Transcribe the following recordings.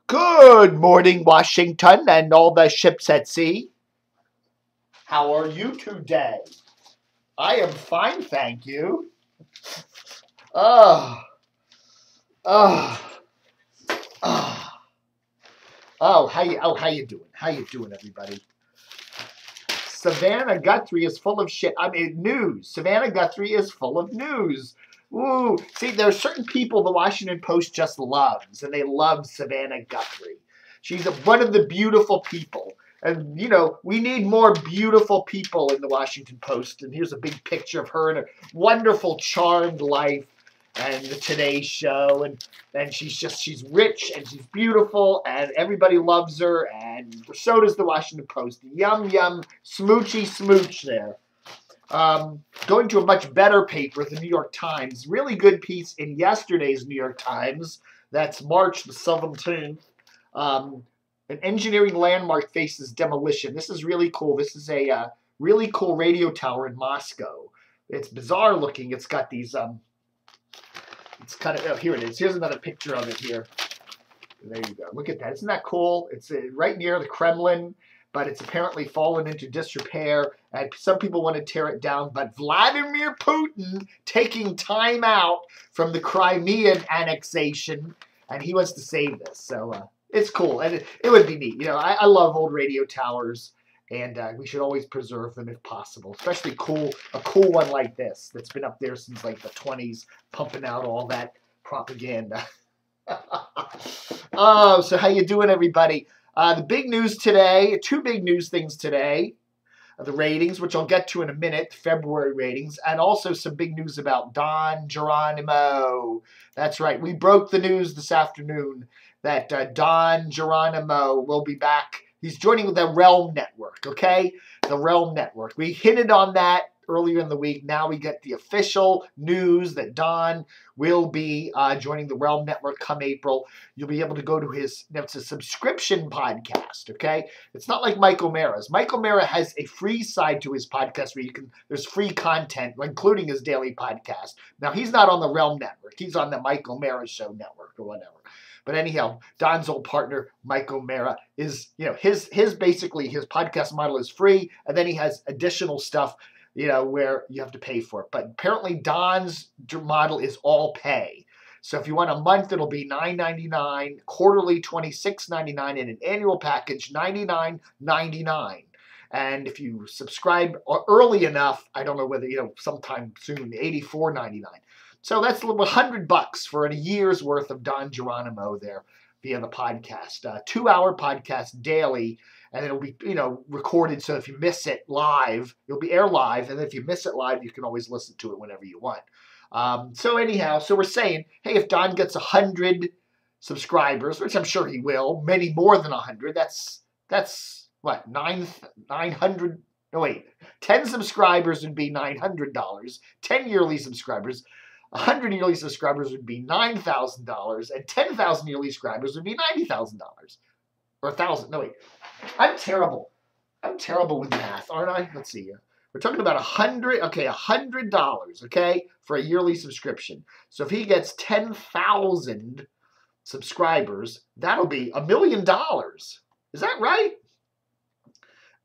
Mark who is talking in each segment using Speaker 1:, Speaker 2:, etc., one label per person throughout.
Speaker 1: Good morning, Washington, and all the ships at sea. How are you today? I am fine, thank you. Oh, oh, oh. How you doing? How you doing, everybody? Savannah Guthrie is full of shit. I mean, news. Savannah Guthrie is full of news. Ooh, see, there are certain people the Washington Post just loves, and they love Savannah Guthrie. She's one of the beautiful people. And, you know, we need more beautiful people in the Washington Post. And here's a big picture of her in a wonderful, charmed life and the Today Show. And she's rich and she's beautiful and everybody loves her. And so does the Washington Post. Yum, yum, smoochy smooch there. Going to a much better paper, the New York Times. Really good piece in yesterday's New York Times. That's March the 17th. An engineering landmark faces demolition. This is really cool. This is a really cool radio tower in Moscow. It's bizarre looking. It's got these, it's kind of, oh, here it is. Here's another picture of it here. There you go. Look at that. Isn't that cool? It's right near the Kremlin, but it's apparently fallen into disrepair, and some people want to tear it down, but Vladimir Putin taking time out from the Crimean annexation, and he wants to save this. So, it's cool, and it would be neat. You know, I love old radio towers, and we should always preserve them if possible, especially a cool one like this that's been up there since like the 20s, pumping out all that propaganda. Oh, so how you doing, everybody? The big news today, two big news things today. The ratings, which I'll get to in a minute, February ratings, and also some big news about Don Geronimo. That's right, we broke the news this afternoon that Don Geronimo will be back. He's joining the Realm Network, okay? The Realm Network. We hinted on that earlier in the week. Now we get the official news that Don will be joining the Realm Network come April. You'll be able to go to his, it's a subscription podcast, okay? It's not like Mike O'Mara's. Mike O'Mara has a free side to his podcast where there's free content, including his daily podcast. Now, he's not on the Realm Network. He's on the Mike O'Mara Show network or whatever. But anyhow, Don's old partner, Mike O'Mara, is, you know, his basically his podcast model is free, and then he has additional stuff, you know, where you have to pay for it. But apparently Don's model is all pay. So if you want a month, it'll be $9.99, quarterly $26.99, and an annual package $99.99. And if you subscribe early enough, I don't know whether, you know, sometime soon, $84.99. So that's a little $100 for a year's worth of Don Geronimo there via the podcast. 2-hour podcast daily, and it'll be, you know, recorded. So if you miss it live, it'll be air live. And if you miss it live, you can always listen to it whenever you want. So anyhow, so we're saying, hey, if Don gets 100 subscribers, which I'm sure he will, many more than 100, that's what, 900, no wait, 10 subscribers would be $900, 10 yearly subscribers. 100 yearly subscribers would be $9,000, and 10,000 yearly subscribers would be $90,000. Or 1,000. No, wait. I'm terrible. I'm terrible with math, aren't I? Let's see here. We're talking about $100, okay, for a yearly subscription. So if he gets 10,000 subscribers, that'll be $1 million. Is that right?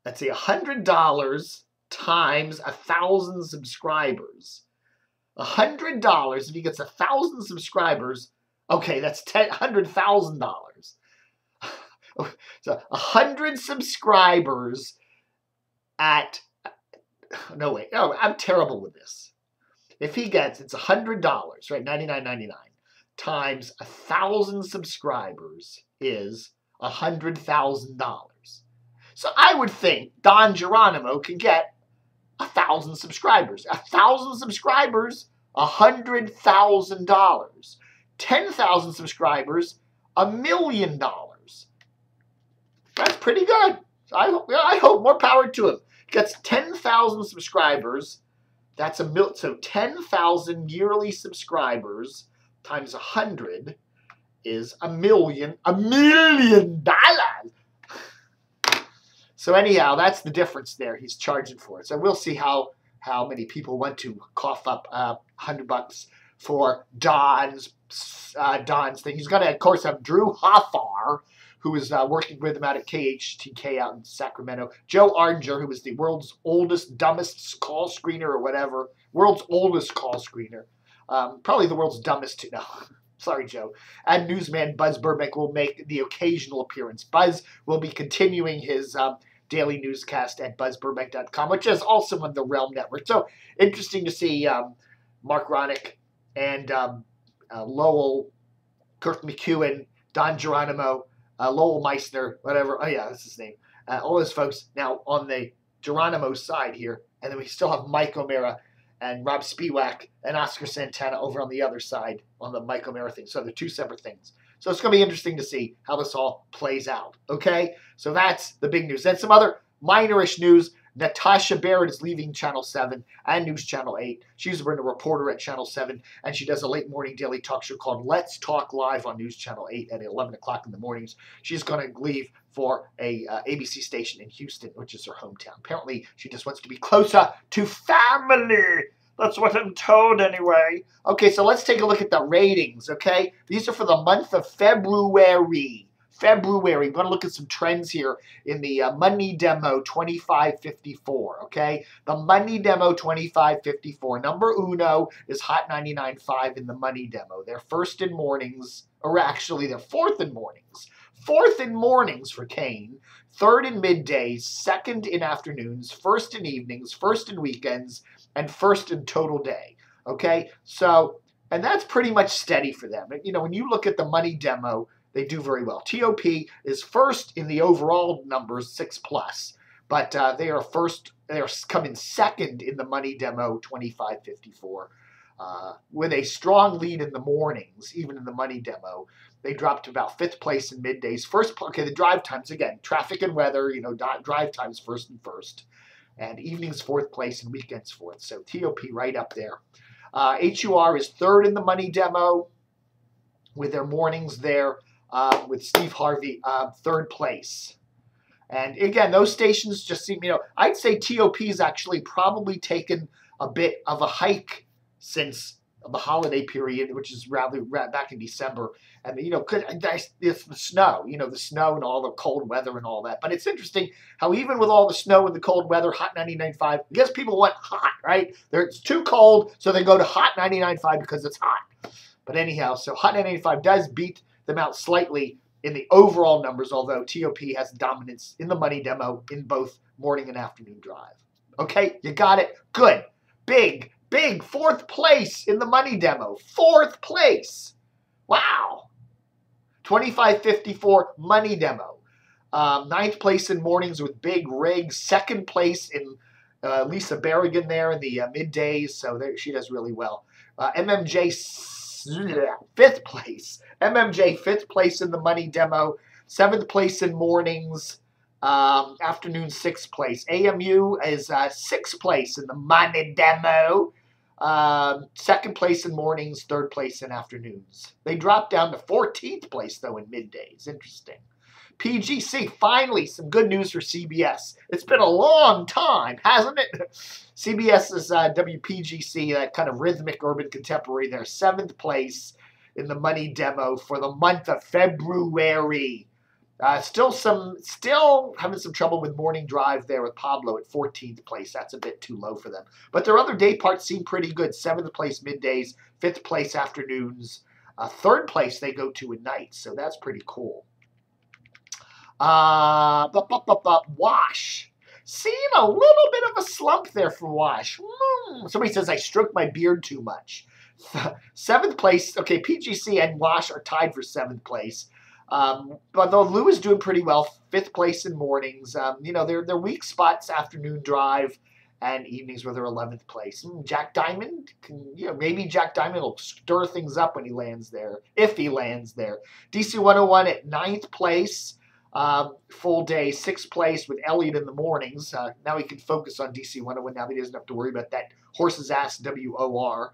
Speaker 1: Let's see, $100 times 1,000 subscribers. $100 if he gets 1,000 subscribers. Okay, that's $100,000. So 100 subscribers at, no wait, no, I'm terrible with this. If he gets, it's $100, right? $99.99 times 1,000 subscribers is $100,000. So I would think Don Geronimo can get 1,000 subscribers. 1,000 subscribers, $100,000. 10,000 subscribers, $1 million. That's pretty good. I hope more power to him. He gets 10,000 subscribers. That's so 10,000 yearly subscribers times 100 is $1 million. $1 million. So anyhow, that's the difference there. He's charging for it. So we'll see how many people want to cough up $100 for Don's Don's thing. He's going to, of course, have Drew Hoffar, who is working with him out at KHTK out in Sacramento. Joe Arnger, who is the world's oldest, dumbest call screener or whatever. World's oldest call screener. Probably the world's dumbest, too. No, sorry, Joe. And newsman Buzz Burbank will make the occasional appearance. Buzz will be continuing his daily newscast at buzzburbank.com, which is also on the Realm Network. So interesting to see Mark Ronick and Lowell, Kirk McEwen, Don Geronimo, Lowell Meissner, whatever. Oh, yeah, that's his name. All those folks now on the Geronimo side here. And then we still have Mike O'Mara and Rob Spiewak and Oscar Santana over on the other side on the Mike O'Mara thing. So they're two separate things. So it's going to be interesting to see how this all plays out. Okay? So that's the big news. Then some other minorish news. Natasha Barrett is leaving Channel 7 and News Channel 8. She's been a reporter at Channel 7, and she does a late morning daily talk show called Let's Talk Live on News Channel 8 at 11 o'clock in the mornings. She's going to leave for a ABC station in Houston, which is her hometown. Apparently, she just wants to be closer to family. That's what I'm told anyway. Okay, so let's take a look at the ratings, okay? These are for the month of February. We're going to look at some trends here in the Money Demo 2554, okay? The Money Demo 2554. Number uno is Hot 99.5 in the Money Demo. They're first in mornings, or actually they're fourth in mornings. Fourth in mornings for Kane, third in middays, second in afternoons, first in evenings, first in weekends, and first in total day, okay? So, and that's pretty much steady for them. You know, when you look at the Money Demo, they do very well. TOP is first in the overall numbers, 6+, but they are coming second in the Money Demo 2554 with a strong lead in the mornings, even in the Money Demo. They dropped to about 5th place in middays. Okay, the drive times, again, traffic and weather, you know, drive times first, and evenings 4th place and weekends 4th. So TOP right up there. HUR is third in the Money Demo with their mornings there. With Steve Harvey, 3rd place. And again, those stations just seem, you know, I'd say TOP's actually probably taken a bit of a hike since the holiday period, which is rather back in December. And, you know, it's the snow, you know, the snow and all the cold weather and all that. But it's interesting how even with all the snow and the cold weather, Hot 99.5, I guess people want hot, right? It's too cold, so they go to Hot 99.5 because it's hot. But anyhow, so Hot 99.5 does beat them out slightly in the overall numbers, although TOP has dominance in the Money Demo in both morning and afternoon drive. Okay, you got it? Good. Big 4th place in the Money Demo. 4th place. Wow. 2554 Money Demo. 9th place in mornings with Big Rig. 2nd place in Lisa Berrigan there in the middays, so there, she does really well. MMJ 5th place. MMJ 5th place in the Money Demo. 7th place in mornings. Afternoon 6th place. AMU is 6th place in the Money Demo. 2nd place in mornings. 3rd place in afternoons. They dropped down to 14th place though in middays. Interesting. PGC, finally, some good news for CBS. It's been a long time, hasn't it? CBS's WPGC, that kind of rhythmic urban contemporary, they're 7th place in the Money Demo for the month of February. Still having some trouble with morning drive there with Pablo at 14th place. That's a bit too low for them. But their other day parts seem pretty good. 7th place middays, 5th place afternoons. 3rd place they go to at night, so that's pretty cool. Wash. Seeing a little bit of a slump there for Wash. Somebody says I stroked my beard too much. 7th place. Okay, PGC and Wash are tied for 7th place. But though Lou is doing pretty well, 5th place in mornings. You know, their weak spots, afternoon drive and evenings were their 11th place. Jack Diamond, maybe Jack Diamond will stir things up when he lands there, if he lands there. DC 101 at 9th place. Full day, 6th place with Elliot in the mornings. Now he can focus on DC 101. Now he doesn't have to worry about that horse's ass WOR.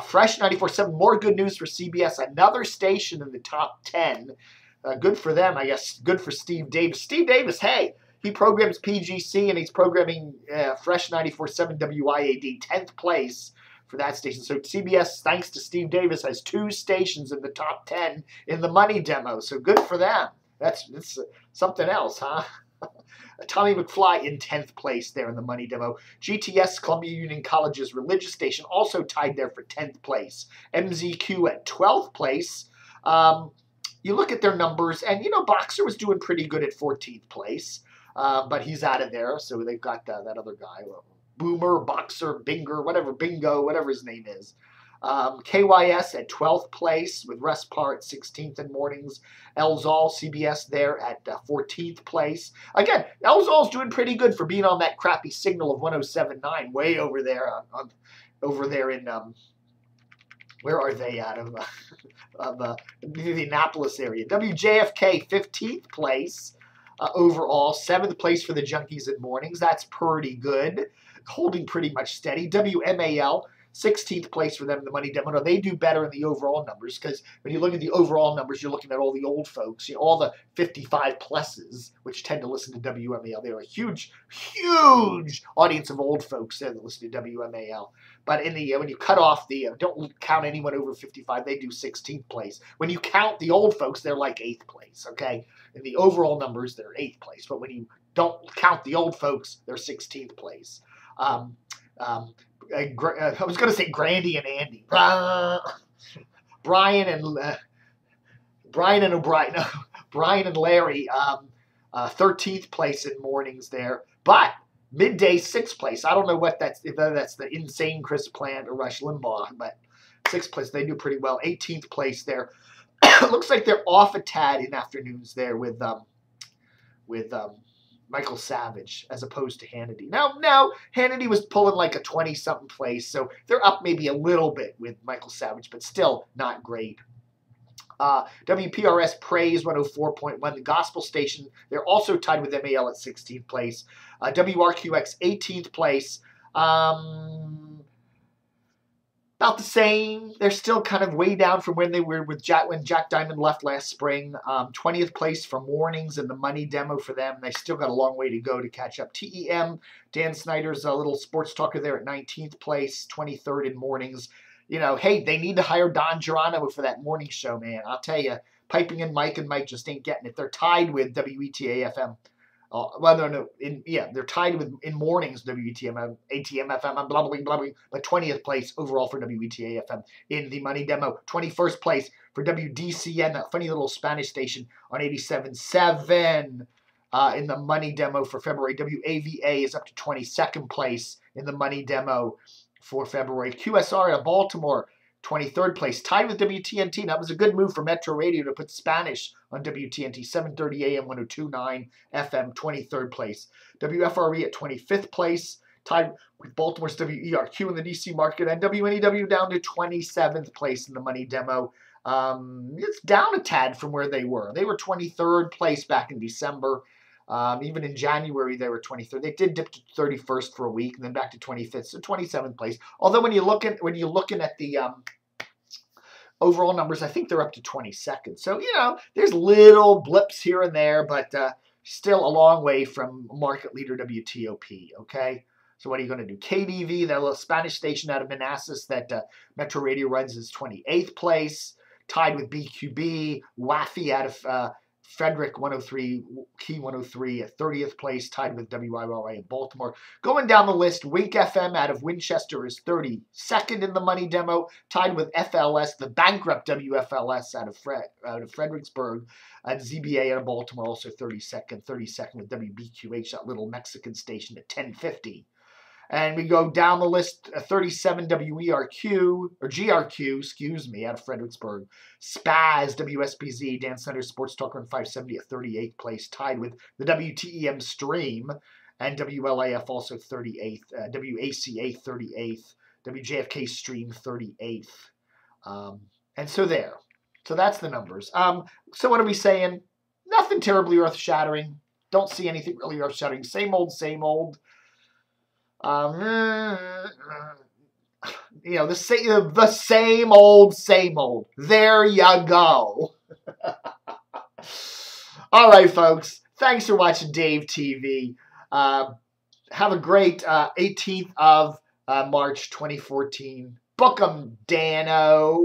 Speaker 1: Fresh 94.7. More good news for CBS. Another station in the top 10. Good for them, I guess. Good for Steve Davis. Steve Davis, hey, he programs PGC and he's programming Fresh 94.7 WIAD, 10th place for that station. So CBS, thanks to Steve Davis, has 2 stations in the top 10 in the money demo. So good for them. That's something else, huh? Tommy McFly in 10th place there in the money demo. GTS, Columbia Union College's religious station, also tied there for 10th place. MZQ at 12th place. You look at their numbers, and, you know, Boxer was doing pretty good at 14th place, but he's out of there, so they've got that other guy, Boomer, Boxer, Binger, Bingo, whatever his name is. KYS at 12th place with Russ Parr at 16th in mornings. Elzal, CBS there at 14th place. Again, Elzal's doing pretty good for being on that crappy signal of 107.9 way over there over there in where are they out of the Indianapolis area. WJFK 15th place overall, 7th place for the Junkies in mornings. That's pretty good, holding pretty much steady. WMAL 16th place for them in the money demo. Now, they do better in the overall numbers because when you look at the overall numbers, you're looking at all the old folks, you know, all the 55 pluses, which tend to listen to WMAL. They're a huge, huge audience of old folks there that listen to WMAL. But in the when you cut off the, don't count anyone over 55, they do 16th place. When you count the old folks, they're like 8th place, okay? In the overall numbers, they're 8th place. But when you don't count the old folks, they're 16th place. I was going to say Grandy and Andy. Brian and O'Brien. Brian and Larry, 13th place in mornings there. But midday, 6th place. I don't know what if that's the insane Chris Plant or Rush Limbaugh, but 6th place, they do pretty well. 18th place there. Looks like they're off a tad in afternoons there with Michael Savage as opposed to Hannity. Now Hannity was pulling like a 20-something place, so they're up maybe a little bit with Michael Savage, but still not great. WPRS Praise 104.1, the gospel station, they're also tied with MAL at 16th place. WRQX 18th place. About the same. They're still kind of way down from when they were with when Jack Diamond left last spring. 20th place for mornings in the money demo for them. They still got a long way to go to catch up. TEM, Dan Snyder's a little sports talker there at 19th place, 23rd in mornings. You know, hey, they need to hire Don Geronimo for that morning show, man. I'll tell you, Piping in Mike and Mike just ain't getting it. They're tied with WETA FM. They're tied with in mornings WETM, ATM FM, and blah, blah, blah, blah, but 20th place overall for WETA FM in the money demo. 21st place for WDCN, that funny little Spanish station on 87.7 in the money demo for February. WAVA is up to 22nd place in the money demo for February. QSR out of Baltimore, 23rd place, tied with WTNT. That was a good move for Metro Radio to put Spanish on WTNT, 7:30 a.m., 102.9 FM, 23rd place. WFRE at 25th place, tied with Baltimore's WERQ in the DC market, and WNEW down to 27th place in the money demo. It's down a tad from where they were. They were 23rd place back in December. Even in January, they were 23rd. They did dip to 31st for a week, and then back to 25th, so 27th place. Although when you're looking at the overall numbers, I think they're up to 22nd. So, you know, there's little blips here and there, but still a long way from market leader WTOP, okay? So what are you going to do? KDV, that little Spanish station out of Manassas that Metro Radio runs, is 28th place, tied with BQB. Waffy out of Frederick 103, Key 103 at 30th place, tied with WIYY in Baltimore. Going down the list, Wink FM out of Winchester is 32nd in the money demo, tied with FLS, the bankrupt WFLS out of Fredericksburg, and ZBA out of Baltimore also 32nd with WBQH, that little Mexican station, at 1050. And we go down the list, 37 WERQ, or GRQ, excuse me, out of Fredericksburg. Spaz, WSBZ, Dan Snyder's Sports Talker on 570 at 38th place, tied with the WTEM Stream, and WLAF also 38th, WACA 38th, WJFK Stream 38th. And so there. So that's the numbers. So what are we saying? Nothing terribly earth-shattering. Don't see anything really earth-shattering. Same old, same old. You know, the same old, same old. There you go. All right, folks. Thanks for watching Dave TV. Have a great 18th of March 2014. Book 'em, Dano.